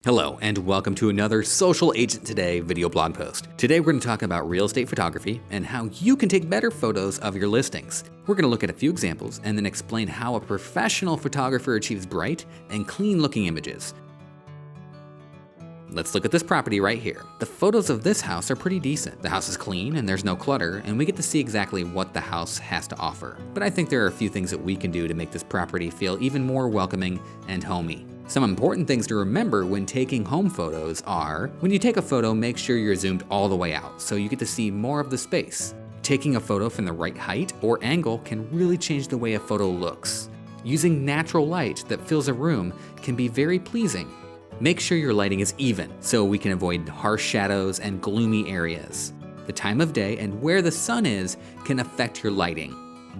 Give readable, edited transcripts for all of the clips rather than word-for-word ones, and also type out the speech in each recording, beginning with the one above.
Hello, and welcome to another Social Agent Today video blog post. Today we're going to talk about real estate photography and how you can take better photos of your listings. We're going to look at a few examples and then explain how a professional photographer achieves bright and clean looking images. Let's look at this property right here. The photos of this house are pretty decent. The house is clean and there's no clutter, and we get to see exactly what the house has to offer. But I think there are a few things that we can do to make this property feel even more welcoming and homey. Some important things to remember when taking home photos are, when you take a photo, make sure you're zoomed all the way out so you get to see more of the space. Taking a photo from the right height or angle can really change the way a photo looks. Using natural light that fills a room can be very pleasing. Make sure your lighting is even so we can avoid harsh shadows and gloomy areas. The time of day and where the sun is can affect your lighting.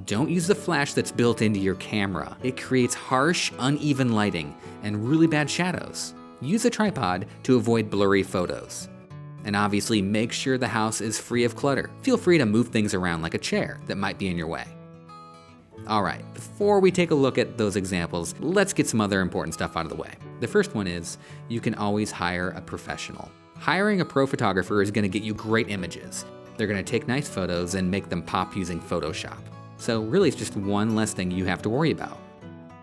Don't use the flash that's built into your camera. It creates harsh, uneven lighting and really bad shadows. Use a tripod to avoid blurry photos. And obviously make sure the house is free of clutter. Feel free to move things around like a chair that might be in your way. Alright, before we take a look at those examples, let's get some other important stuff out of the way. The first one is, you can always hire a professional. Hiring a pro photographer is going to get you great images. They're going to take nice photos and make them pop using Photoshop. So really it's just one less thing you have to worry about.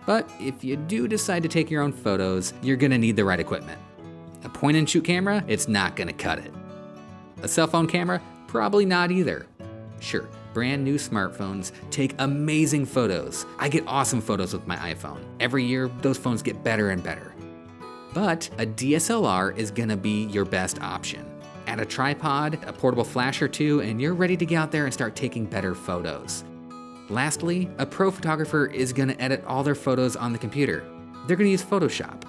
But if you do decide to take your own photos, you're going to need the right equipment. A point and shoot camera, it's not going to cut it. A cell phone camera, probably not either. Sure, brand new smartphones take amazing photos. I get awesome photos with my iPhone. Every year, those phones get better and better. But a DSLR is going to be your best option. Add a tripod, a portable flash or two, and you're ready to get out there and start taking better photos. Lastly, a pro photographer is going to edit all their photos on the computer. They're going to use Photoshop.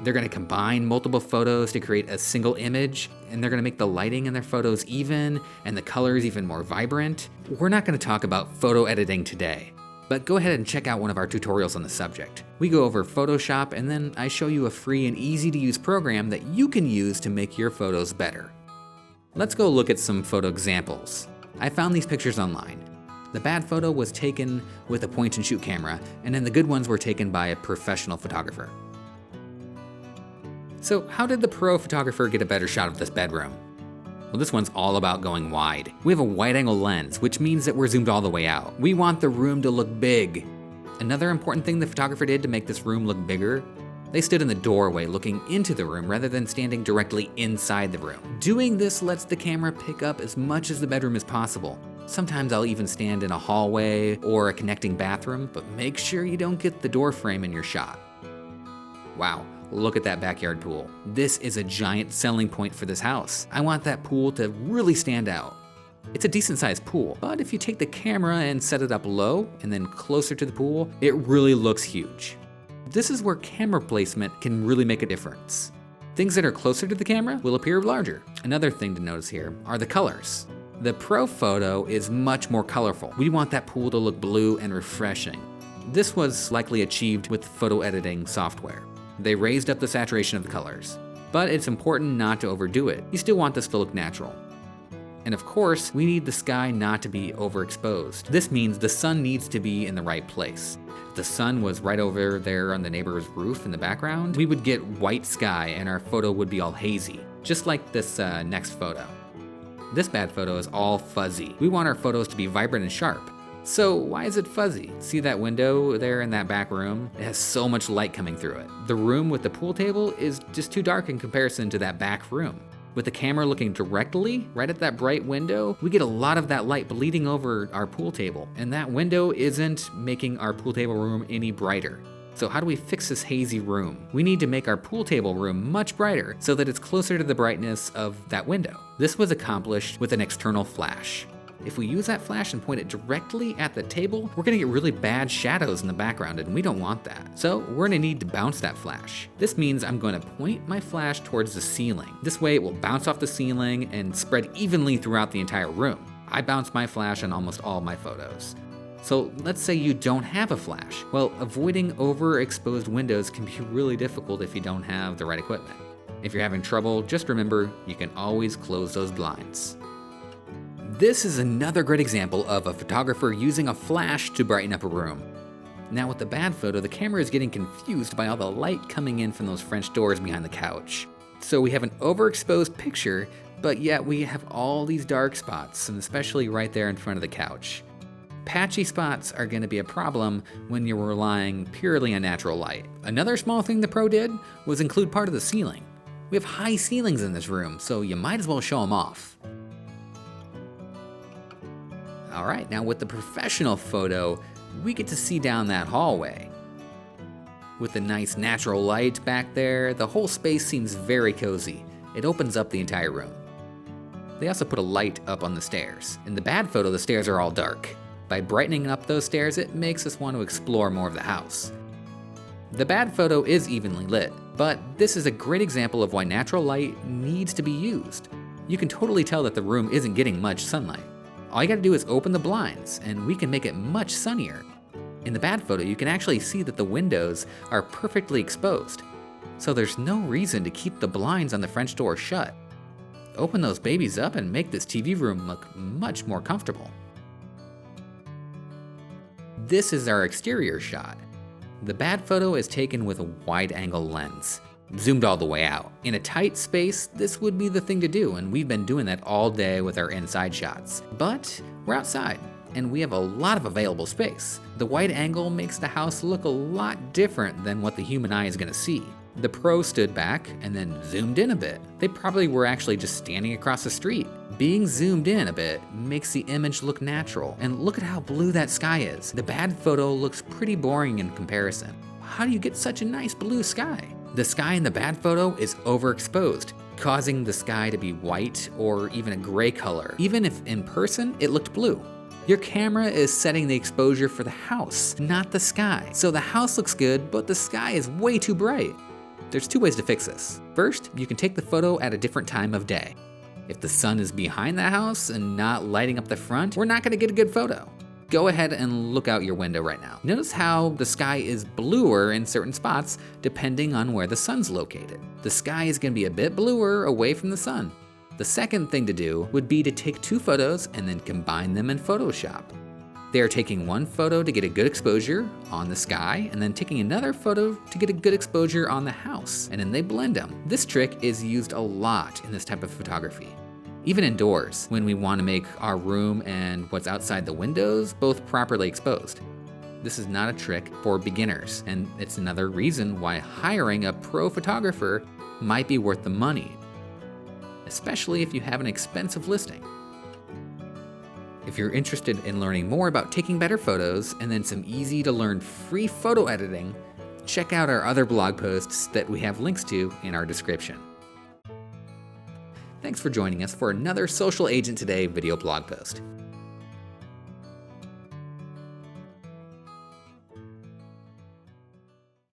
They're going to combine multiple photos to create a single image, and they're going to make the lighting in their photos even and the colors even more vibrant. We're not going to talk about photo editing today, but go ahead and check out one of our tutorials on the subject. We go over Photoshop, and then I show you a free and easy to use program that you can use to make your photos better. Let's go look at some photo examples. I found these pictures online. The bad photo was taken with a point and shoot camera, and then the good ones were taken by a professional photographer. So how did the pro photographer get a better shot of this bedroom? Well, this one's all about going wide. We have a wide angle lens, which means that we're zoomed all the way out. We want the room to look big. Another important thing the photographer did to make this room look bigger, they stood in the doorway looking into the room rather than standing directly inside the room. Doing this lets the camera pick up as much as the bedroom as possible. Sometimes I'll even stand in a hallway or a connecting bathroom, but make sure you don't get the door frame in your shot. Wow, look at that backyard pool. This is a giant selling point for this house. I want that pool to really stand out. It's a decent sized pool, but if you take the camera and set it up low and then closer to the pool, it really looks huge. This is where camera placement can really make a difference. Things that are closer to the camera will appear larger. Another thing to notice here are the colors. The pro photo is much more colorful. We want that pool to look blue and refreshing. This was likely achieved with photo editing software. They raised up the saturation of the colors, but it's important not to overdo it. You still want this to look natural. And of course, we need the sky not to be overexposed. This means the sun needs to be in the right place. If the sun was right over there on the neighbor's roof in the background, we would get white sky and our photo would be all hazy, just like this next photo. This bad photo is all fuzzy. We want our photos to be vibrant and sharp. So why is it fuzzy? See that window there in that back room? It has so much light coming through it. The room with the pool table is just too dark in comparison to that back room. With the camera looking directly right at that bright window, we get a lot of that light bleeding over our pool table, and that window isn't making our pool table room any brighter. So how do we fix this hazy room? We need to make our pool table room much brighter so that it's closer to the brightness of that window. This was accomplished with an external flash. If we use that flash and point it directly at the table, we're gonna get really bad shadows in the background, and we don't want that. So we're gonna need to bounce that flash. This means I'm gonna point my flash towards the ceiling. This way it will bounce off the ceiling and spread evenly throughout the entire room. I bounce my flash on almost all my photos. So let's say you don't have a flash. Well, avoiding overexposed windows can be really difficult if you don't have the right equipment. If you're having trouble, just remember, you can always close those blinds. This is another great example of a photographer using a flash to brighten up a room. Now with the bad photo, the camera is getting confused by all the light coming in from those French doors behind the couch. So we have an overexposed picture, but yet we have all these dark spots, and especially right there in front of the couch. Patchy spots are going to be a problem when you're relying purely on natural light. Another small thing the pro did was include part of the ceiling. We have high ceilings in this room, so you might as well show them off. Alright, now with the professional photo, we get to see down that hallway. With the nice natural light back there, the whole space seems very cozy. It opens up the entire room. They also put a light up on the stairs. In the bad photo, the stairs are all dark. By brightening up those stairs, it makes us want to explore more of the house. The bad photo is evenly lit, but this is a great example of why natural light needs to be used. You can totally tell that the room isn't getting much sunlight. All you gotta do is open the blinds, and we can make it much sunnier. In the bad photo, you can actually see that the windows are perfectly exposed, so there's no reason to keep the blinds on the French door shut. Open those babies up and make this TV room look much more comfortable. This is our exterior shot. The bad photo is taken with a wide-angle lens, zoomed all the way out. In a tight space, this would be the thing to do, and we've been doing that all day with our inside shots. But we're outside, and we have a lot of available space. The wide angle makes the house look a lot different than what the human eye is gonna see. The pro stood back and then zoomed in a bit. They probably were actually just standing across the street. Being zoomed in a bit makes the image look natural, and look at how blue that sky is. The bad photo looks pretty boring in comparison. How do you get such a nice blue sky? The sky in the bad photo is overexposed, causing the sky to be white or even a gray color, even if in person it looked blue. Your camera is setting the exposure for the house, not the sky. So the house looks good, but the sky is way too bright. There's two ways to fix this. First, you can take the photo at a different time of day. If the sun is behind the house and not lighting up the front, we're not gonna get a good photo. Go ahead and look out your window right now. Notice how the sky is bluer in certain spots depending on where the sun's located. The sky is gonna be a bit bluer away from the sun. The second thing to do would be to take two photos and then combine them in Photoshop. They are taking one photo to get a good exposure on the sky, and then taking another photo to get a good exposure on the house, and then they blend them. This trick is used a lot in this type of photography. Even indoors, when we want to make our room and what's outside the windows both properly exposed. This is not a trick for beginners, and it's another reason why hiring a pro photographer might be worth the money, especially if you have an expensive listing. If you're interested in learning more about taking better photos and then some easy to learn free photo editing, check out our other blog posts that we have links to in our description. Thanks for joining us for another Social Agent Today video blog post.